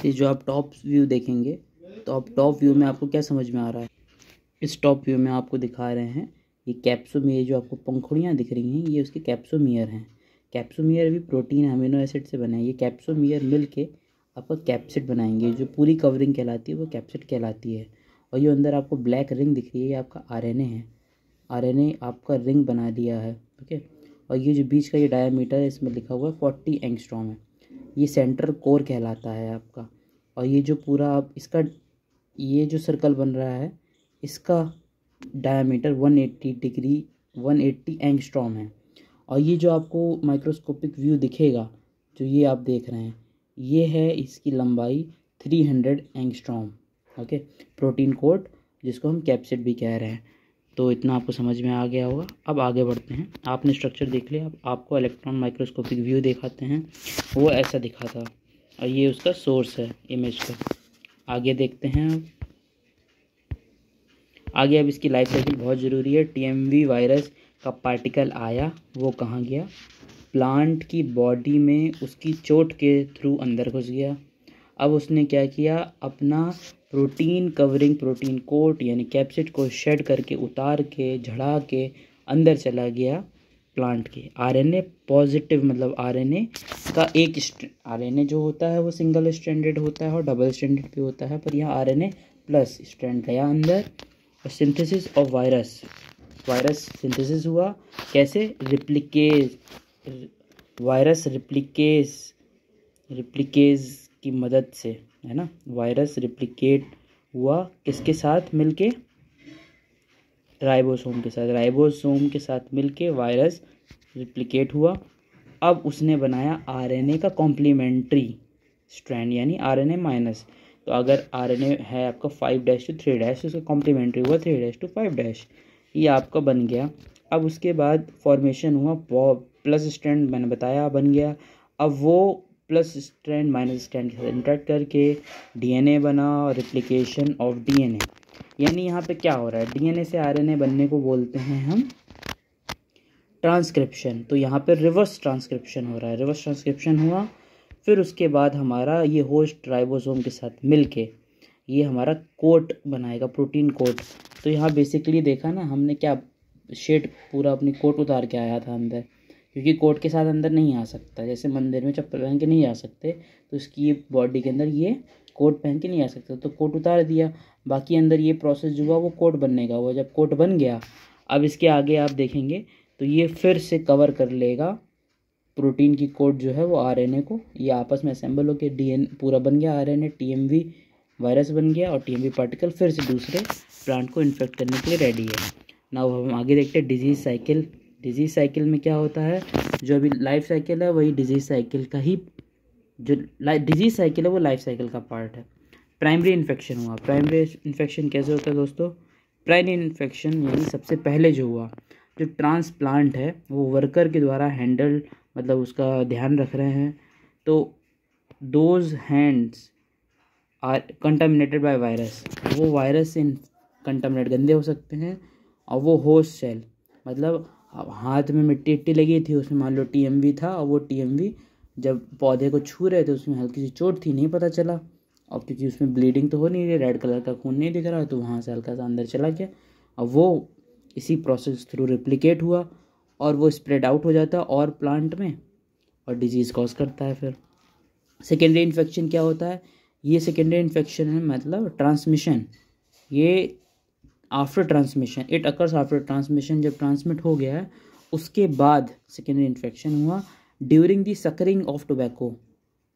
ये जो आप टॉप व्यू देखेंगे तो आप टॉप व्यू में आपको क्या समझ में आ रहा है। इस टॉप व्यू में आपको दिखा रहे हैं ये कैप्सोमियर, जो आपको पंखुड़ियाँ दिख रही हैं ये उसके कैप्सोमियर हैं। कैप्सोमियर भी प्रोटीन अमीनो एसिड से बना है। ये कैप्सोमियर मिल के आपका कैप्सिड बनाएंगे। जो पूरी कवरिंग कहलाती है वो कैप्सिड कहलाती है। और ये अंदर आपको ब्लैक रिंग दिख रही है, ये आपका आरएनए है। आरएनए आपका रिंग बना दिया है, ठीक है। और ये जो बीच का ये डायमीटर है इसमें लिखा हुआ है 40 एंगस्ट्रॉम है। ये सेंट्रल कोर कहलाता है आपका। और ये जो पूरा आप इसका ये जो सर्कल बन रहा है इसका डायमीटर 180 एंगस्ट्रॉम है। और ये जो आपको माइक्रोस्कोपिक व्यू दिखेगा जो ये आप देख रहे हैं ये है इसकी लंबाई 300 एंगस्ट्रॉम, ओके। प्रोटीन कोट जिसको हम कैप्सिड भी कह रहे हैं। तो इतना आपको समझ में आ गया होगा। अब आगे बढ़ते हैं। आपने स्ट्रक्चर देख लिया, अब आपको इलेक्ट्रॉन माइक्रोस्कोपिक व्यू दिखाते हैं। वो ऐसा दिखा था और ये उसका सोर्स है इमेज का। आगे देखते हैं। आगे अब इसकी लाइफ साइकिल बहुत ज़रूरी है। टीएमवी वायरस का पार्टिकल आया, वो कहाँ गया, प्लांट की बॉडी में उसकी चोट के थ्रू अंदर घुस गया। अब उसने क्या किया, अपना प्रोटीन कवरिंग, प्रोटीन कोट यानी कैप्सिड को शेड करके, उतार के, झड़ा के अंदर चला गया प्लांट के। आरएनए पॉजिटिव मतलब आरएनए का एक आरएनए जो होता है वो सिंगल स्ट्रैंडेड होता है और डबल स्ट्रैंडेड भी होता है, पर यहाँ आरएनए प्लस स्ट्रैंड गया अंदर। और सिंथेसिस ऑफ वायरस सिंथेसिस हुआ कैसे, रिप्लिकेज, वायरस रिप्लिकेज की मदद से, है ना। वायरस रिप्लिकेट हुआ किसके साथ मिलके, राइबोसोम के साथ मिलके वायरस रिप्लिकेट हुआ। अब उसने बनाया आरएनए का कॉम्प्लीमेंट्री स्ट्रैंड यानी आरएनए माइनस। तो अगर आरएनए है आपका 5' to 3' तो उसका कॉम्प्लीमेंट्री हुआ 3' to 5', ये आपका बन गया। अब उसके बाद फॉर्मेशन हुआ प्लस स्ट्रैंड, मैंने बताया बन गया। अब वो प्लस स्ट्रैंड माइनस स्ट्रैंड के साथ इंटरेक्ट करके डीएनए बना, रिप्लिकेशन ऑफ डीएनए। यानी यहाँ पे क्या हो रहा है, डीएनए से आरएनए बनने को बोलते हैं हम ट्रांसक्रिप्शन। तो यहाँ पे रिवर्स ट्रांसक्रिप्शन हो रहा है, रिवर्स ट्रांसक्रिप्शन हुआ। फिर उसके बाद हमारा ये होस्ट राइबोसोम के साथ मिलके ये हमारा कोट बनाएगा, प्रोटीन कोट। तो यहाँ बेसिकली देखा ना हमने क्या, शेड पूरा अपनी कोट उतार के आया था अंदर, क्योंकि कोट के साथ अंदर नहीं आ सकता। जैसे मंदिर में चप्पल पहन के नहीं आ सकते, तो इसकी ये बॉडी के अंदर ये कोट पहन के नहीं आ सकता, तो कोट उतार दिया। बाकी अंदर ये प्रोसेस जो हुआ वो कोट बनने का हुआ। जब कोट बन गया, अब इसके आगे आप देखेंगे तो ये फिर से कवर कर लेगा प्रोटीन की कोट जो है वो आरएनए को। ये आपस में असेंबल होकर डीएनए पूरा बन गया, आरएनए टीएमवी वायरस बन गया और टीएमवी पार्टिकल फिर से दूसरे प्लांट को इन्फेक्ट करने के लिए रेडी है। नाउ हम आगे देखते हैं डिजीज़ साइकिल। डिजीज़ साइकिल में क्या होता है, जो अभी लाइफ साइकिल है वही डिजीज़ साइकिल का ही, जो डिजीज़ साइकिल है वो लाइफ साइकिल का पार्ट है। प्राइमरी इन्फेक्शन हुआ। प्राइमरी इन्फेक्शन कैसे होता है दोस्तों, प्राइमरी इन्फेक्शन यानी सबसे पहले जो हुआ, जो ट्रांसप्लांट है वो वर्कर के द्वारा हैंडल, मतलब उसका ध्यान रख रहे हैं, तो those hands are contaminated by virus, वो वायरस से कंटामिनेट गंदे हो सकते हैं। और वो होस्ट सेल, मतलब हाथ में मिट्टी इट्टी लगी थी, उसमें मान लो टीएमवी था, और वो टीएमवी जब पौधे को छू रहे थे उसमें हल्की सी चोट थी, नहीं पता चला। और क्योंकि उसमें ब्लीडिंग तो हो नहीं रही, रेड कलर का खून नहीं दिख रहा, तो वहाँ से हल्का सा अंदर चला गया और वो इसी प्रोसेस थ्रू रिप्लिकेट हुआ और वो स्प्रेड आउट हो जाता है और प्लांट में और डिजीज़ कॉज करता है। फिर सेकेंडरी इन्फेक्शन क्या होता है, ये सेकेंडरी इन्फेक्शन है मतलब ट्रांसमिशन। ये after transmission, it occurs after transmission, जब ट्रांसमिट हो गया है उसके बाद सेकेंडरी इन्फेक्शन हुआ। During the suckering of tobacco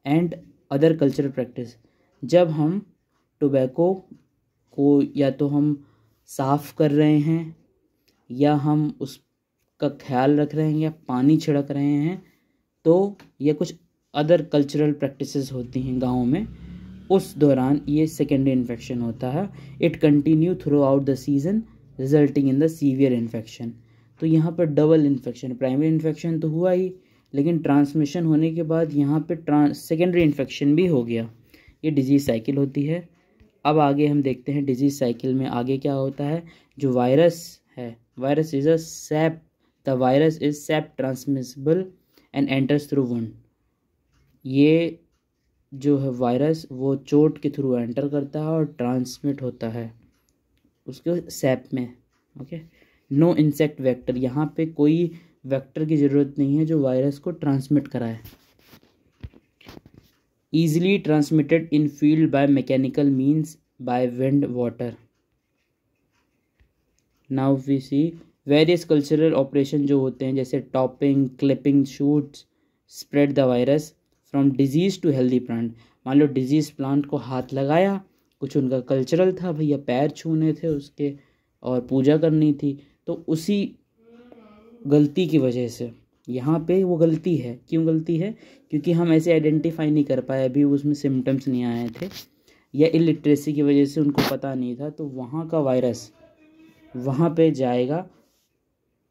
and other cultural practice, जब हम टोबैको को या तो हम साफ़ कर रहे हैं या हम उसका ख्याल रख रहे हैं या पानी छिड़क रहे हैं, तो ये कुछ अदर कल्चरल प्रैक्टिसेस होती हैं गाँव में, उस दौरान ये सेकेंडरी इन्फेक्शन होता है। It continue through out the season resulting in the severe infection. तो यहाँ पर डबल इन्फेक्शन, प्राइमरी इन्फेक्शन तो हुआ ही, लेकिन ट्रांसमिशन होने के बाद यहाँ पे सेकेंडरी इन्फेक्शन भी हो गया। ये डिजीज़ साइकिल होती है। अब आगे हम देखते हैं डिजीज़ साइकिल में आगे क्या होता है। जो वायरस है, virus is a SAP, the virus is SAP transmissible and enters through wound. ये जो है वायरस वो चोट के थ्रू एंटर करता है और ट्रांसमिट होता है उसके सैप में। ओके, नो इंसेक्ट वेक्टर, यहाँ पे कोई वेक्टर की ज़रूरत नहीं है जो वायरस को ट्रांसमिट कराए। Easily transmitted in field by mechanical means by wind water. Now we see various cultural operation जो होते हैं जैसे topping, clipping shoots spread the virus from disease to healthy plant. मान लो डिजीज़ प्लांट को हाथ लगाया, कुछ उनका कल्चरल था, भैया पैर छूने थे उसके और पूजा करनी थी, तो उसी गलती की वजह से यहाँ पे वो गलती है। क्यों गलती है? क्योंकि हम ऐसे आइडेंटिफाई नहीं कर पाए, अभी उसमें सिम्टम्स नहीं आए थे या इलिटरेसी की वजह से उनको पता नहीं था, तो वहाँ का वायरस वहाँ पे जाएगा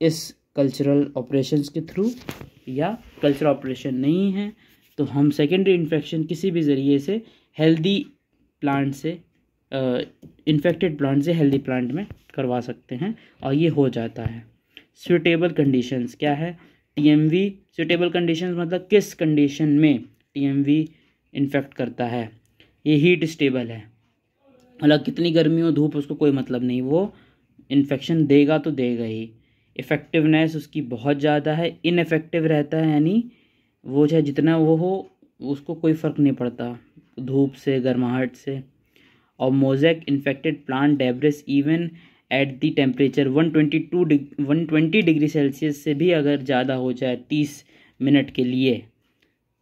इस कल्चरल ऑपरेशंस के थ्रू, या कल्चरल ऑपरेशन नहीं है तो हम सेकेंडरी इन्फेक्शन किसी भी ज़रिए से हेल्दी प्लांट से इन्फेक्टेड प्लांट से हेल्दी प्लांट में करवा सकते हैं और ये हो जाता है। सूटेबल कंडीशंस क्या है? टीएमवी सूटेबल कंडीशंस मतलब किस कंडीशन में टीएमवी इन्फेक्ट करता है। ये हीट स्टेबल है, मतलब कितनी गर्मी हो धूप उसको कोई मतलब नहीं, वो इन्फेक्शन देगा तो देगा ही। इफ़ेक्टिवनेस उसकी बहुत ज़्यादा है, इनफेक्टिव रहता है यानी वो चाहे जितना वो हो उसको कोई फ़र्क नहीं पड़ता धूप से, गर्माहट से। और mosaic infected plant debris even at the temperature 120 degree Celsius से भी अगर ज़्यादा हो जाए 30 मिनट के लिए,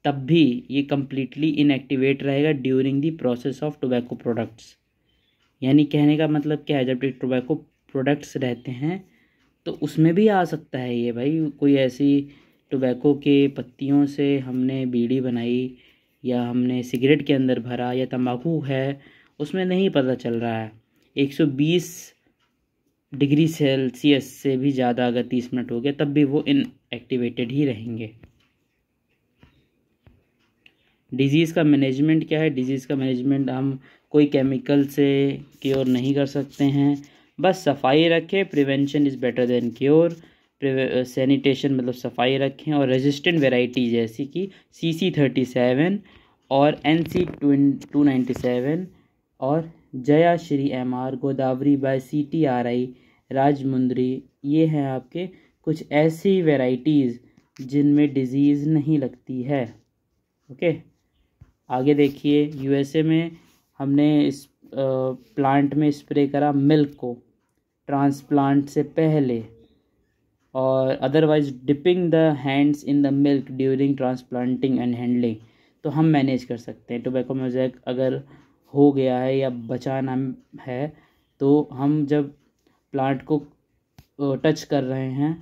तब भी ये कम्प्लीटली इनएक्टिवेट रहेगा during the process of tobacco products. यानी कहने का मतलब क्या है, जब टोबैको प्रोडक्ट्स रहते हैं तो उसमें भी आ सकता है ये भाई। कोई ऐसी टोबैको के पत्तियों से हमने बीड़ी बनाई या हमने सिगरेट के अंदर भरा या तंबाकू है, उसमें नहीं पता चल रहा है। 120 डिग्री सेल्सियस से भी ज़्यादा अगर 30 मिनट हो गया तब भी वो इनएक्टिवेटेड ही रहेंगे। डिजीज़ का मैनेजमेंट क्या है? डिजीज़ का मैनेजमेंट हम कोई केमिकल से क्योर नहीं कर सकते हैं, बस सफाई रखें। Prevention is better than cure. Sanitation मतलब सफाई रखें। और रेजिस्टेंट वेराइटी जैसी कि CC37 और NC297 और Jaya Shri MR, Godavari by CTRI, Rajahmundry, ये हैं आपके कुछ ऐसी वेराइटीज़ जिनमें डिजीज़ नहीं लगती है। ओके, आगे देखिए USA में हमने इस प्लांट में स्प्रे करा मिल्क को ट्रांसप्लांट से पहले, और otherwise dipping the hands in the milk during transplanting and handling. तो हम मैनेज कर सकते हैं। टोबैको मोज़ेक अगर हो गया है या बचाना है तो हम जब प्लांट को टच कर रहे हैं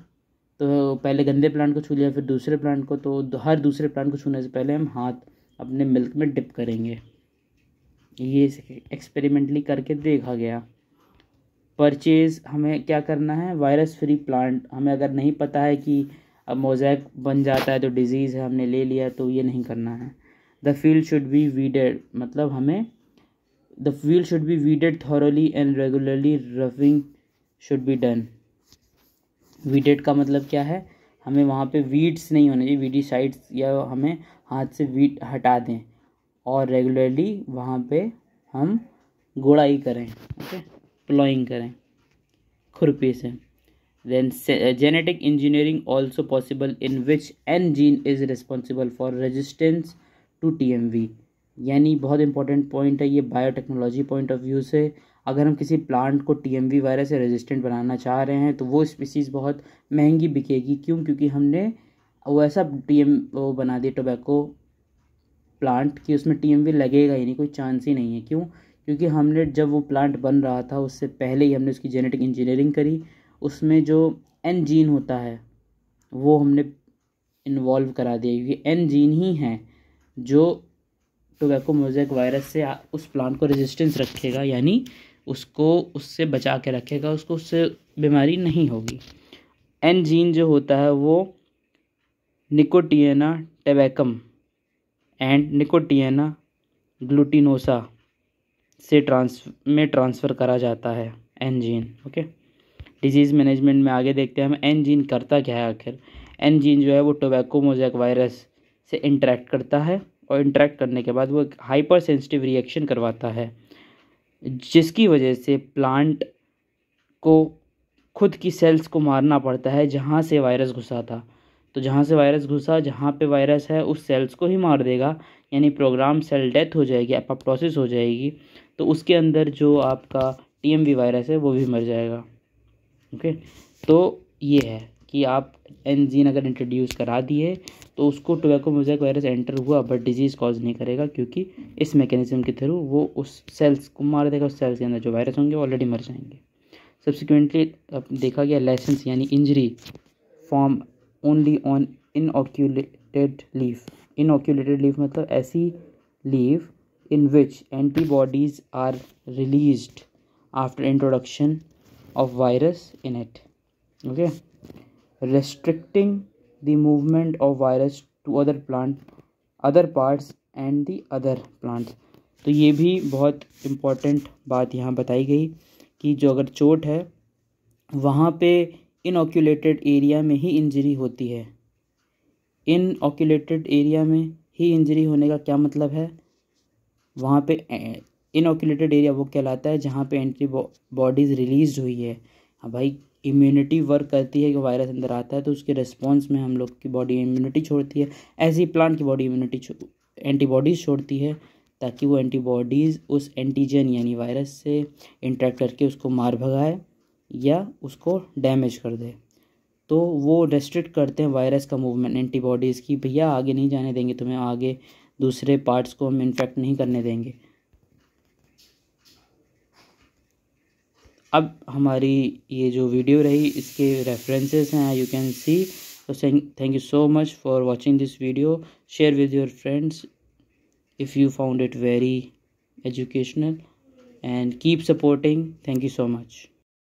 तो पहले गंदे प्लांट को छू लिया, फिर दूसरे प्लांट को, तो हर दूसरे प्लांट को छूने से पहले हम हाथ अपने मिल्क में डिप करेंगे। ये एक्सपेरिमेंटली करके देखा गया। परचेज़ हमें क्या करना है? Virus free plant. हमें अगर नहीं पता है कि अब मोज़ेक बन जाता है तो डिजीज़ है, हमने ले लिया, तो ये नहीं करना है। The field should be weeded, मतलब हमें the field should be weeded thoroughly and regularly roughing should be done. Weeded का मतलब क्या है? हमें वहाँ पे वीड्स नहीं होने चाहिए, वीडीसाइड्स, या हमें हाथ से वीड हटा दें और रेगुलरली वहाँ पे हम गोड़ाई करें, ओके, प्लॉइंग करें खुरपी से। Then genetic engineering also possible in which N gene is responsible for resistance to TMV। यानी बहुत इंपॉर्टेंट पॉइंट है ये बायोटेक्नोलॉजी पॉइंट ऑफ व्यू से। अगर हम किसी प्लांट को TMV वायरस से रेजिस्टेंट बनाना चाह रहे हैं तो वो स्पीसीज़ बहुत महंगी बिकेगी। क्यों? क्योंकि हमने वो ऐसा वो बना दिया टोबैको प्लांट कि उसमें TMV लगेगा ही नहीं, कोई चांस ही नहीं है। क्यों? क्योंकि हमने जब वो प्लांट बन रहा था उससे पहले ही हमने उसकी जेनेटिक इंजीनियरिंग करी, उसमें जो N जीन होता है वो हमने इन्वॉल्व करा दिया, क्योंकि N जीन ही है जो टोबैको मोज़ेक वायरस से उस प्लांट को रेजिस्टेंस रखेगा, यानी उसको उससे बचा के रखेगा, उसको उससे बीमारी नहीं होगी। N जीन जो होता है वो निकोटियाना टैबेकम एंड निकोटियाना ग्लूटिनोसा से ट्रांसफ़र करा जाता है N gene. Okay, disease management में आगे देखते हैं हम N जीन करता क्या है आखिर। N जीन जो है वो टोबैको मोज़ेक वायरस से इंटरेक्ट करता है और इंटरेक्ट करने के बाद वो एक हाइपर सेंसिटिव रिएक्शन करवाता है, जिसकी वजह से प्लांट को खुद की सेल्स को मारना पड़ता है जहाँ से वायरस घुसा था। तो जहाँ से वायरस घुसा, जहाँ पे वायरस है उस सेल्स को ही मार देगा, यानी प्रोग्राम सेल डेथ हो जाएगी, एपोप्टोसिस हो जाएगी। तो उसके अंदर जो आपका टीएमवी वायरस है वो भी मर जाएगा। ओके, तो ये है कि आप एनजीन अगर इंट्रोड्यूस करा दिए तो उसको टोबैको मोज़ेक वायरस एंटर हुआ बट डिजीज़ कॉज नहीं करेगा, क्योंकि इस मैकेनिज्म के थ्रू वो उस सेल्स को मार देगा। उस सेल्स के अंदर जो वायरस होंगे वो ऑलरेडी मर जाएंगे। सब्सिक्वेंटली देखा गया लेसेंस यानी injury form only on inoculated leaf. Inoculated leaf मतलब ऐसी leaf in which antibodies are released after introduction of virus in it. Okay, restricting the movement of virus to other parts and the other plants. तो ये भी बहुत important बात यहाँ बताई गई कि जो अगर चोट है वहाँ पे इनऑक्यूलेटेड एरिया में ही इंजरी होती है। इनऑक्यूलेटेड एरिया में ही इंजरी होने का क्या मतलब है, वहाँ पे इनऑक्यूलेटेड एरिया वो कहलाता है जहाँ पे एंटीबॉडीज़ रिलीज हुई है। हाँ भाई, इम्यूनिटी वर्क करती है कि वायरस अंदर आता है तो उसके रिस्पॉन्स में हम लोग की बॉडी इम्यूनिटी छोड़ती है। ऐसे ही प्लांट की बॉडी एंटीबॉडीज़ छोड़ती है ताकि वो एंटीबॉडीज़ उस एंटीजन यानी वायरस से इंटरेक्ट करके उसको मार भगाए या उसको डैमेज कर दे। तो वो रेस्ट्रिक्ट करते हैं वायरस का मूवमेंट एंटीबॉडीज़ की, भैया आगे नहीं जाने देंगे तुम्हें, आगे दूसरे पार्ट्स को हम इन्फेक्ट नहीं करने देंगे। अब हमारी ये जो वीडियो रही इसके रेफरेंसेस हैं, यू कैन सी। तो thank you so much for watching this video. Share with your friends if you found it very educational and keep supporting. Thank you so much.